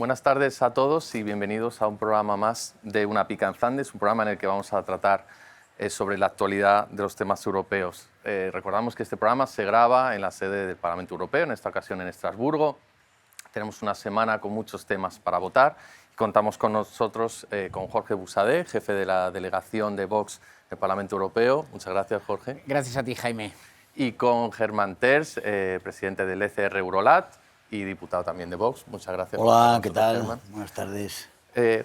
Buenas tardes a todos y bienvenidos a un programa más de Una Pica en Flandes, un programa en el que vamos a tratar sobre la actualidad de los temas europeos. Recordamos que este programa se graba en la sede del Parlamento Europeo, en esta ocasión en Estrasburgo. Tenemos una semana con muchos temas para votar. Contamos con nosotros con Jorge Busadé, jefe de la delegación de Vox del Parlamento Europeo. Muchas gracias, Jorge. Gracias a ti, Jaime. Y con Germán Terç, presidente del ECR Eurolat y diputado también de Vox. Muchas gracias. Hola, ¿qué tal? Germán. Buenas tardes.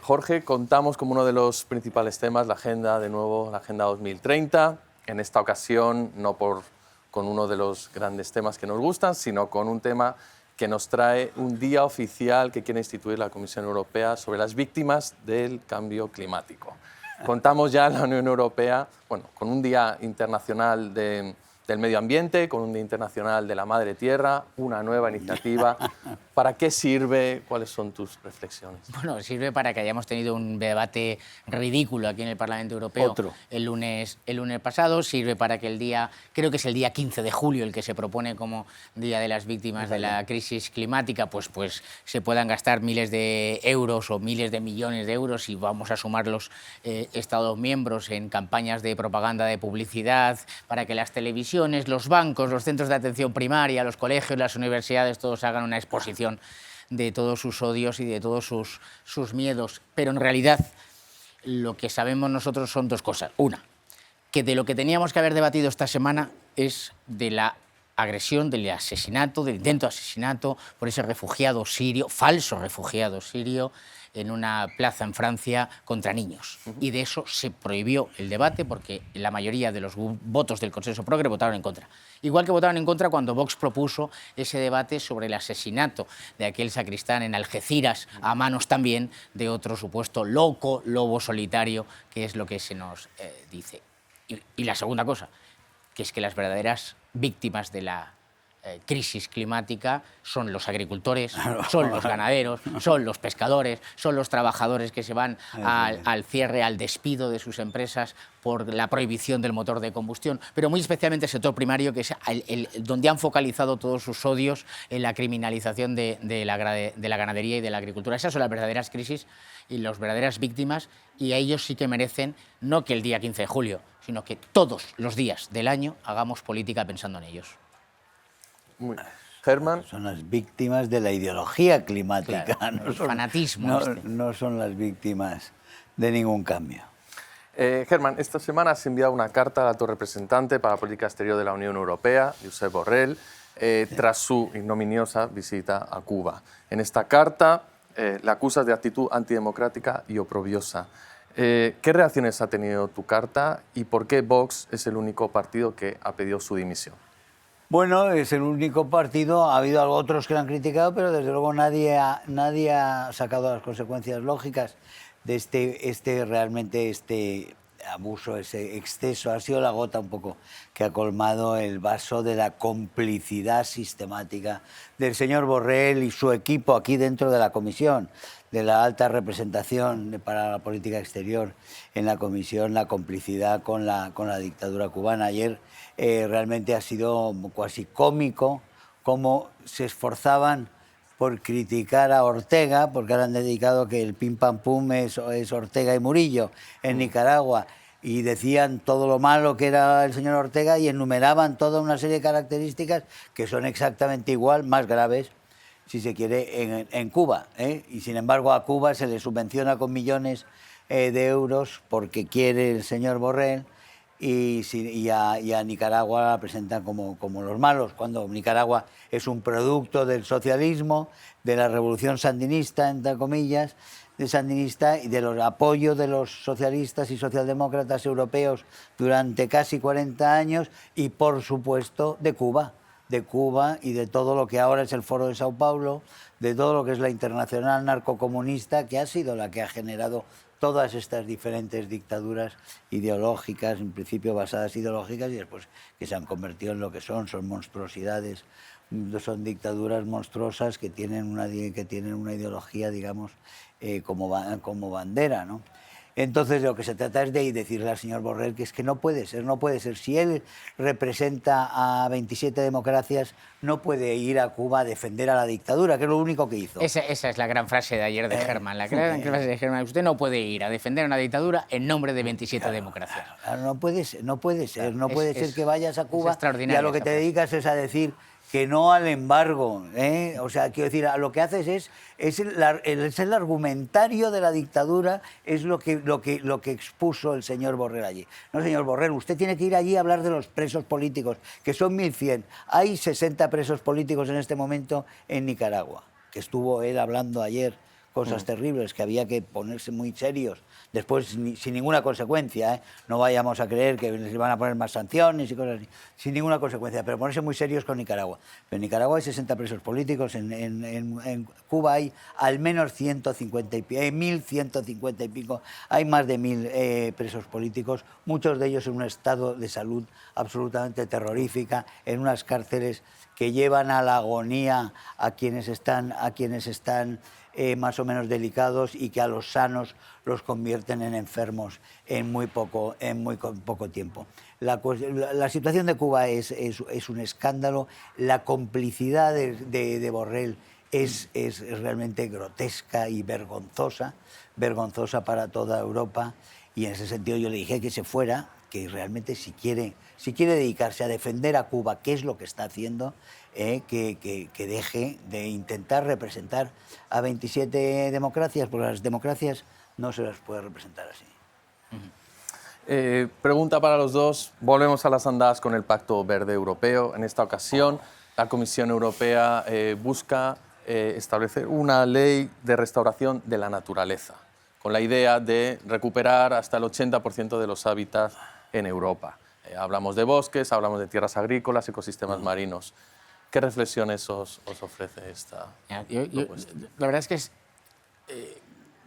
Jorge, contamos como uno de los principales temas la Agenda 2030. En esta ocasión, no con uno de los grandes temas que nos gustan, sino con un tema que nos trae un día oficial que quiere instituir la Comisión Europea sobre las víctimas del cambio climático. Contamos ya en la Unión Europea con un Día Internacional del Medio Ambiente, con un Día Internacional de la Madre Tierra, una nueva iniciativa. ¿Para qué sirve? ¿Cuáles son tus reflexiones? Bueno, sirve para que hayamos tenido un debate ridículo aquí en el Parlamento Europeo el lunes pasado. Sirve para que el día, creo que es el día 15 de julio, el que se propone como Día de las Víctimas de la Crisis Climática, pues se puedan gastar miles de euros o miles de millones de euros, y vamos a sumar los Estados miembros en campañas de propaganda, de publicidad, para que las televisiones, los bancos, los centros de atención primaria, los colegios, las universidades, todos hagan una exposición de todos sus odios y de todos sus miedos. Pero en realidad lo que sabemos nosotros son dos cosas. Una, que de lo que teníamos que haber debatido esta semana es de la agresión, del asesinato, del intento de asesinato por ese refugiado sirio, falso refugiado sirio, en una plaza en Francia contra niños. Y de eso se prohibió el debate porque la mayoría de los votos del Consenso Progre votaron en contra. Igual que votaron en contra cuando Vox propuso ese debate sobre el asesinato de aquel sacristán en Algeciras, a manos también de otro supuesto loco, lobo solitario, que es lo que se nos dice. Y la segunda cosa, que es que las verdaderas víctimas de la crisis climática son los agricultores, son los ganaderos, son los pescadores, son los trabajadores que se van al cierre, al despido de sus empresas por la prohibición del motor de combustión, pero muy especialmente el sector primario, que es donde han focalizado todos sus odios en la criminalización de la ganadería y de la agricultura. Esas son las verdaderas crisis y las verdaderas víctimas, y a ellos sí que merecen no que el día 15 de julio, sino que todos los días del año hagamos política pensando en ellos. Germán. Son las víctimas de la ideología climática, claro, no son, fanatismo. No son las víctimas de ningún cambio. Germán, esta semana has enviado una carta al alto representante para la política exterior de la Unión Europea, Josep Borrell, tras su ignominiosa visita a Cuba. En esta carta le acusas de actitud antidemocrática y oprobiosa. ¿Qué reacciones ha tenido tu carta y por qué Vox es el único partido que ha pedido su dimisión? Bueno, es el único partido, ha habido otros que lo han criticado, pero desde luego nadie ha sacado las consecuencias lógicas de este abuso, ese exceso. Ha sido la gota un poco que ha colmado el vaso de la complicidad sistemática del señor Borrell y su equipo aquí dentro de la comisión, de la alta representación para la política exterior en la comisión, la complicidad con la dictadura cubana. Ayer realmente ha sido casi cómico cómo se esforzaban por criticar a Ortega, porque ahora han dedicado que el pim pam pum es Ortega y Murillo en Nicaragua, y decían todo lo malo que era el señor Ortega y enumeraban toda una serie de características que son exactamente igual, más graves, si se quiere, en Cuba, ¿eh? Y sin embargo a Cuba se le subvenciona con millones de euros porque quiere el señor Borrell, y a Nicaragua la presentan como los malos, cuando Nicaragua es un producto del socialismo, de la revolución sandinista, entre comillas, sandinista, y del apoyo de los socialistas y socialdemócratas europeos durante casi 40 años, y por supuesto de Cuba y de todo lo que ahora es el Foro de Sao Paulo, de todo lo que es la Internacional Narcocomunista, que ha sido la que ha generado todas estas diferentes dictaduras ideológicas, en principio basadas ideológicas, y después que se han convertido en lo que son monstruosidades, son dictaduras monstruosas que tienen una ideología, digamos, como bandera, ¿no? Entonces, de lo que se trata es de decirle al señor Borrell que es que no puede ser, no puede ser. Si él representa a 27 democracias, no puede ir a Cuba a defender a la dictadura, que es lo único que hizo. Esa es la gran frase de ayer de Herman. La gran frase de Herman. Usted no puede ir a defender una dictadura en nombre de 27 democracias. No puede ser, no puede ser. No puede ser que vayas a Cuba y a lo que te dedicas es a decir que no al embargo, ¿eh? O sea, quiero decir, a lo que haces es el argumentario de la dictadura, es lo que expuso el señor Borrell allí. No, señor Borrell, usted tiene que ir allí a hablar de los presos políticos, que son 1.100. Hay 60 presos políticos en este momento en Nicaragua, que estuvo él hablando ayer, cosas terribles, que había que ponerse muy serios, después sin ninguna consecuencia, ¿eh? No vayamos a creer que les van a poner más sanciones y cosas así, sin ninguna consecuencia, pero ponerse muy serios con Nicaragua. Pero en Nicaragua hay 60 presos políticos, en Cuba hay al menos 1.150 y pico, hay más de 1.000 presos políticos, muchos de ellos en un estado de salud absolutamente terrorífica, en unas cárceles que llevan a la agonía a quienes están más o menos delicados y que a los sanos los convierten en enfermos en muy poco tiempo. La situación de Cuba es un escándalo. La complicidad de Borrell es realmente grotesca y vergonzosa para toda Europa, y en ese sentido yo le dije que se fuera, que realmente si quiere dedicarse a defender a Cuba, que es lo que está haciendo, que deje de intentar representar a 27 democracias, porque las democracias no se las puede representar así. Pregunta para los dos. Volvemos a las andadas con el Pacto Verde Europeo. En esta ocasión, la Comisión Europea busca establecer una ley de restauración de la naturaleza, con la idea de recuperar hasta el 80% de los hábitats en Europa. Hablamos de bosques, hablamos de tierras agrícolas, ecosistemas marinos. ¿Qué reflexiones os ofrece esta propuesta? La verdad es que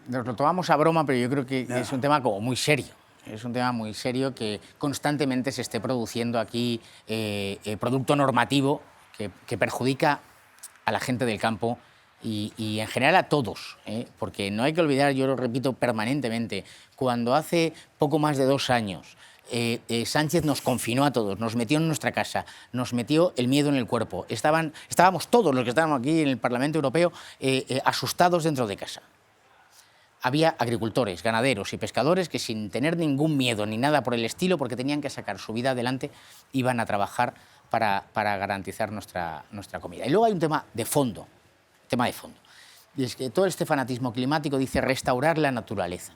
nos lo tomamos a broma, pero yo creo que es un tema como muy serio. Es un tema muy serio que constantemente se esté produciendo aquí producto normativo que perjudica a la gente del campo y en general a todos, porque no hay que olvidar, yo lo repito permanentemente, cuando hace poco más de 2 años Sánchez nos confinó a todos, nos metió en nuestra casa, nos metió el miedo en el cuerpo. Estábamos todos los que estábamos aquí en el Parlamento Europeo asustados dentro de casa. Había agricultores, ganaderos y pescadores que sin tener ningún miedo ni nada por el estilo, porque tenían que sacar su vida adelante, iban a trabajar para garantizar nuestra comida. Y luego hay un tema de fondo, y es que todo este fanatismo climático dice restaurar la naturaleza,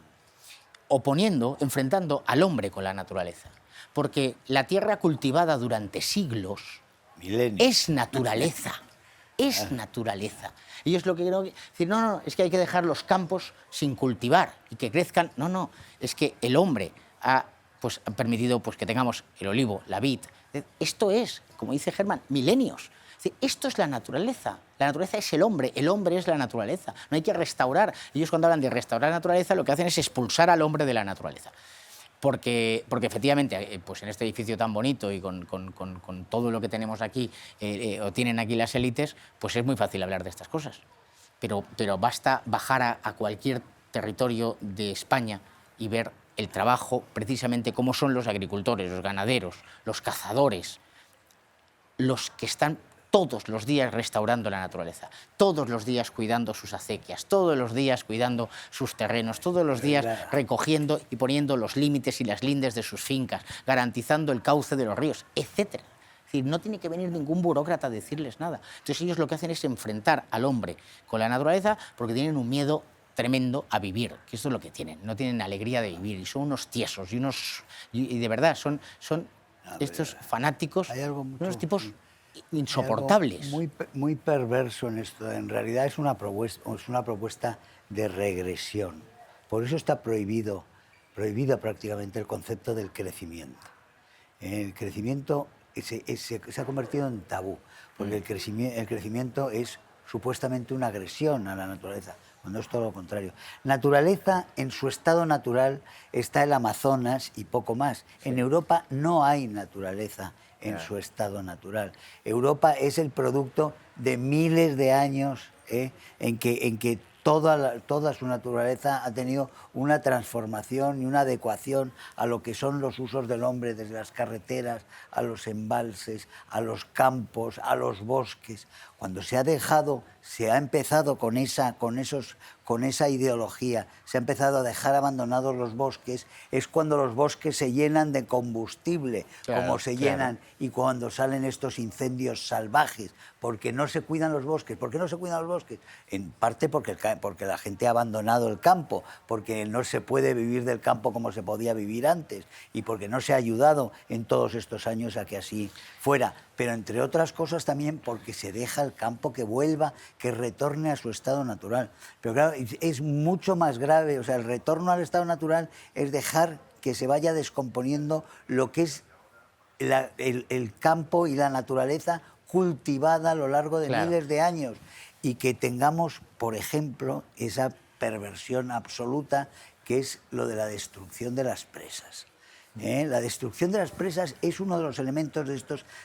enfrentando al hombre con la naturaleza. Porque la tierra cultivada durante siglos es naturaleza. Es naturaleza. Y es lo que quiero decir, no, es que hay que dejar los campos sin cultivar y que crezcan. No, es que el hombre ha permitido que tengamos el olivo, la vid. Esto es, como dice Herman, milenios. Esto es la naturaleza. La naturaleza es el hombre es la naturaleza. No hay que restaurar. Ellos cuando hablan de restaurar la naturaleza lo que hacen es expulsar al hombre de la naturaleza. Porque efectivamente, pues en este edificio tan bonito y con todo lo que tenemos aquí, o tienen aquí las élites, pues es muy fácil hablar de estas cosas. Pero basta bajar a cualquier territorio de España y ver el trabajo, precisamente cómo son los agricultores, los ganaderos, los cazadores, los que están todos los días restaurando la naturaleza, todos los días cuidando sus acequias, todos los días cuidando sus terrenos, todos los días recogiendo y poniendo los límites y las lindes de sus fincas, garantizando el cauce de los ríos, etc. Es decir, no tiene que venir ningún burócrata a decirles nada. Entonces ellos lo que hacen es enfrentar al hombre con la naturaleza porque tienen un miedo tremendo a vivir, que esto es lo que tienen, no tienen alegría de vivir y son unos tiesos y de verdad son estos fanáticos, unos tipos insoportables. Muy perverso en esto. En realidad es una propuesta de regresión. Por eso está prohibido prácticamente el concepto del crecimiento. El crecimiento se ha convertido en tabú, porque el crecimiento es supuestamente una agresión a la naturaleza, cuando es todo lo contrario. Naturaleza, en su estado natural, está el Amazonas y poco más. Sí. En Europa no hay naturaleza en su estado natural. Europa es el producto de miles de años en que toda su naturaleza ha tenido una transformación y una adecuación a lo que son los usos del hombre, desde las carreteras, a los embalses, a los campos, a los bosques. Cuando se ha empezado con esa ideología, se ha empezado a dejar abandonados los bosques, es cuando los bosques se llenan de combustible, como se llenan, y cuando salen estos incendios salvajes, porque no se cuidan los bosques. ¿Por qué no se cuidan los bosques? En parte porque la gente ha abandonado el campo, porque no se puede vivir del campo como se podía vivir antes, y porque no se ha ayudado en todos estos años a que así fuera. Pero entre otras cosas también porque se deja el campo que vuelva, que retorne a su estado natural. Pero claro, es mucho más grave. O sea, el retorno al estado natural es dejar que se vaya descomponiendo lo que es el campo y la naturaleza cultivada a lo largo de miles de años, y que tengamos, por ejemplo, esa perversión absoluta que es lo de la destrucción de las presas. La destrucción de las presas es uno de los elementos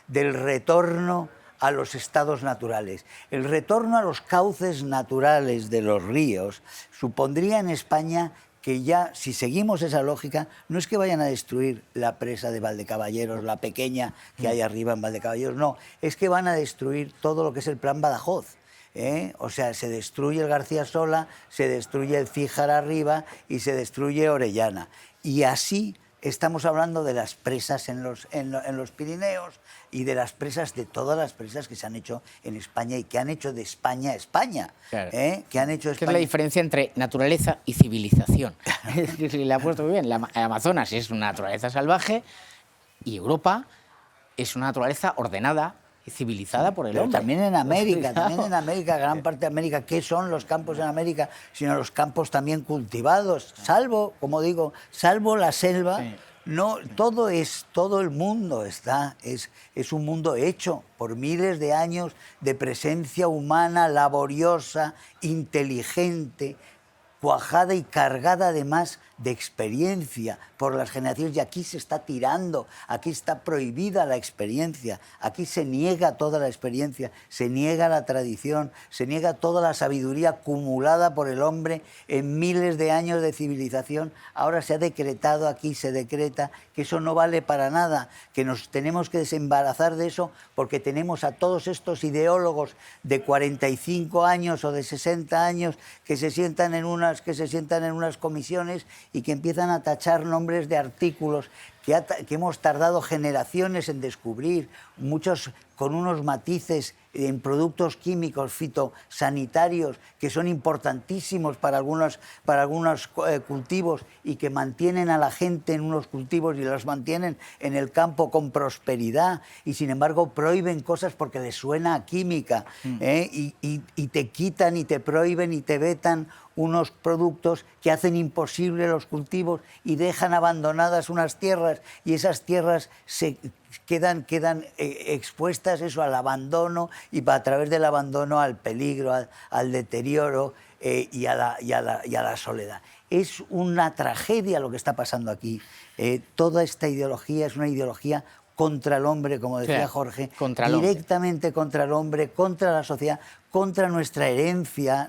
del retorno a los estados naturales. El retorno a los cauces naturales de los ríos supondría en España que ya, si seguimos esa lógica, no es que vayan a destruir la presa de Valdecaballeros, la pequeña que hay arriba en Valdecaballeros, no, es que van a destruir todo lo que es el Plan Badajoz. O sea, se destruye el García Sola, se destruye el Cíjar arriba y se destruye Orellana. Y así estamos hablando de las presas en los Pirineos y de las presas, de todas las presas que se han hecho en España y que han hecho de España España. Claro. Que han hecho España. ¿Qué es la diferencia entre naturaleza y civilización? Le ha puesto muy bien. El Amazonas es una naturaleza salvaje y Europa es una naturaleza ordenada y civilizada por el Pero hombre. también en América, gran parte de América. ¿Qué son los campos en América? Sino los campos también cultivados, salvo, como digo, salvo la selva. Sí. No, todo el mundo es un mundo hecho por miles de años de presencia humana, laboriosa, inteligente, cuajada y cargada además de experiencia por las generaciones, y aquí se está tirando, aquí está prohibida la experiencia, aquí se niega toda la experiencia, se niega la tradición, se niega toda la sabiduría acumulada por el hombre en miles de años de civilización. Ahora se ha decretado, aquí se decreta que eso no vale para nada, que nos tenemos que desembarazar de eso porque tenemos a todos estos ideólogos de 45 años o de 60 años que se sientan en unas comisiones y que empiezan a tachar nombres de artículos que hemos tardado generaciones en descubrir, muchos con unos matices en productos químicos fitosanitarios que son importantísimos para algunos cultivos y que mantienen a la gente en unos cultivos y los mantienen en el campo con prosperidad, y sin embargo prohíben cosas porque les suena a química, y te quitan y te prohíben y te vetan unos productos que hacen imposible los cultivos y dejan abandonadas unas tierras, y esas tierras se quedan expuestas al abandono, y a través del abandono al peligro, al deterioro y a la soledad. Es una tragedia lo que está pasando aquí. Toda esta ideología es una ideología contra el hombre, como decía Jorge, directamente contra el hombre, contra la sociedad, contra nuestra herencia,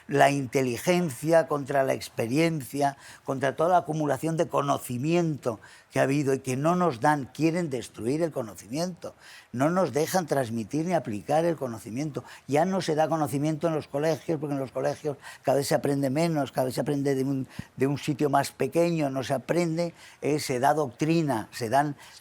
la inteligencia, contra la experiencia, contra toda la acumulación de conocimiento que ha habido y que no nos dan. Quieren destruir el conocimiento, no nos dejan transmitir ni aplicar el conocimiento. Ya no se da conocimiento en los colegios, porque en los colegios cada vez se aprende menos, cada vez se aprende de un sitio más pequeño, no se aprende, se da doctrina,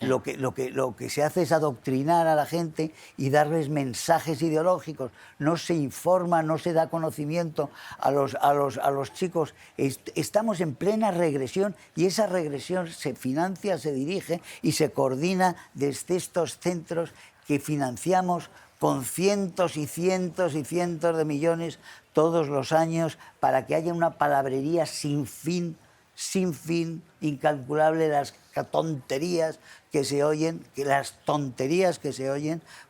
lo que se hace es adoctrinar a la gente y darles mensajes ideológicos. No se informa, no se da conocimiento a los chicos. Estamos en plena regresión, y esa regresión se financia, se dirige y se coordina desde estos centros que financiamos con cientos y cientos y cientos de millones todos los años, para que haya una palabrería sin fin, incalculable, las tonterías que se oyen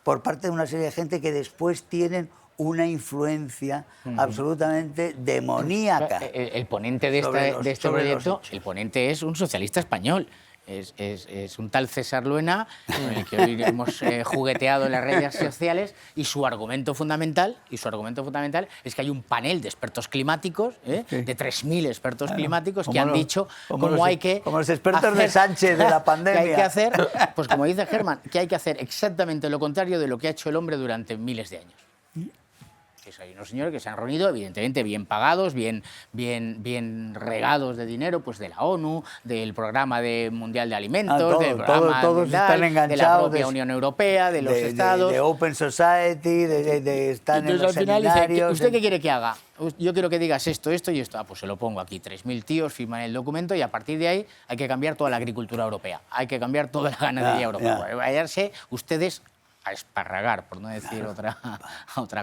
por parte de una serie de gente que después tienen una influencia absolutamente demoníaca. El ponente de este proyecto, el ponente es un socialista español. Es un tal César Luena, con el que hoy hemos jugueteado en las redes sociales, y su argumento fundamental es que hay un panel de expertos climáticos, de 3.000 expertos climáticos, que han dicho cómo hay que... Como los expertos de Sánchez de la pandemia. Que hay que hacer, pues como dice Germán, que hay que hacer exactamente lo contrario de lo que ha hecho el hombre durante miles de años. Hay unos señores que se han reunido, evidentemente, bien pagados, bien regados de dinero, pues de la ONU, del Programa Mundial de Alimentos, del Programa todos están enganchados, de la propia Unión Europea, de los Estados. De Open Society, están en los al final seminarios. Dice, ¿usted qué quiere que haga? Yo quiero que digas esto y esto. Ah, pues se lo pongo aquí. 3.000 tíos firman el documento y a partir de ahí hay que cambiar toda la agricultura europea. Hay que cambiar toda la ganadería europea. Váyanse ustedes a esparragar, por no decir otra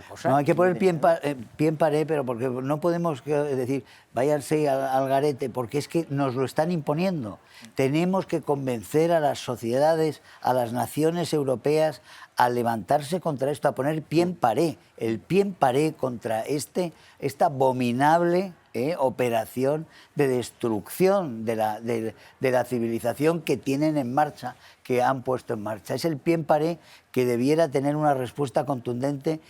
cosa. No, hay que poner pie en pared, pero porque no podemos decir, váyanse al garete, porque es que nos lo están imponiendo. Tenemos que convencer a las sociedades, a las naciones europeas, a levantarse contra esto, a poner pie en pared, el pie en pared contra esta abominable operación de destrucción de la civilización que tienen en marcha, que han puesto en marcha. Es el pie en pared que debiera tener una respuesta contundente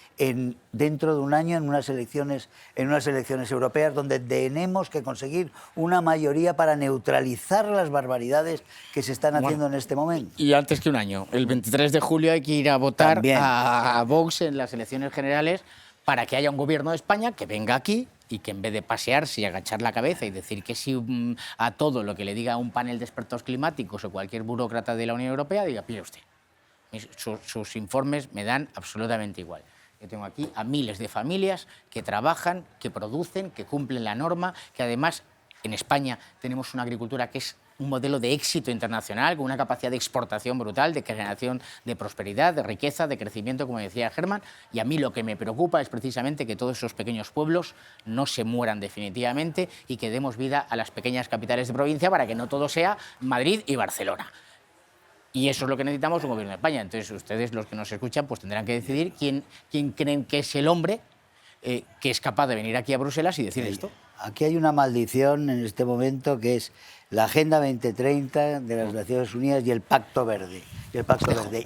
dentro de un año en unas elecciones europeas, donde tenemos que conseguir una mayoría para neutralizar las barbaridades que se están haciendo en este momento. Y antes que un año, el 23 de julio hay que ir a votar a Vox en las elecciones generales para que haya un gobierno de España que venga aquí y que en vez de pasearse y agachar la cabeza y decir que sí a todo lo que le diga un panel de expertos climáticos o cualquier burócrata de la Unión Europea, diga, mire usted, sus informes me dan absolutamente igual. Yo tengo aquí a miles de familias que trabajan, que producen, que cumplen la norma, que además en España tenemos una agricultura que es un modelo de éxito internacional, con una capacidad de exportación brutal, de generación de prosperidad, de riqueza, de crecimiento, como decía Germán. Y a mí lo que me preocupa es precisamente que todos esos pequeños pueblos no se mueran definitivamente y que demos vida a las pequeñas capitales de provincia para que no todo sea Madrid y Barcelona. Y eso es lo que necesitamos un gobierno de España. Entonces, ustedes, los que nos escuchan, pues tendrán que decidir quién creen que es el hombre que es capaz de venir aquí a Bruselas y decir esto. Aquí hay una maldición en este momento, que es la Agenda 2030 de las Naciones Unidas y el Pacto Verde.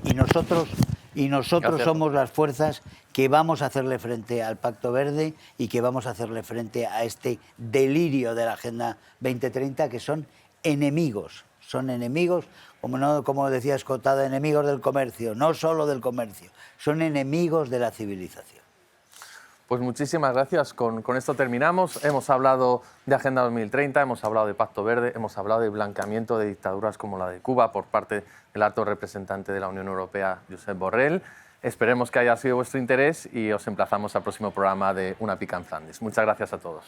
Y nosotros somos las fuerzas que vamos a hacerle frente al Pacto Verde y que vamos a hacerle frente a este delirio de la Agenda 2030, que son enemigos, como decía Escotada, enemigos del comercio, no solo del comercio, son enemigos de la civilización. Pues muchísimas gracias. Con esto terminamos. Hemos hablado de Agenda 2030, hemos hablado de Pacto Verde, hemos hablado de blanqueamiento de dictaduras como la de Cuba por parte del alto representante de la Unión Europea, Josep Borrell. Esperemos que haya sido vuestro interés y os emplazamos al próximo programa de Una Pica en Flandes. Muchas gracias a todos.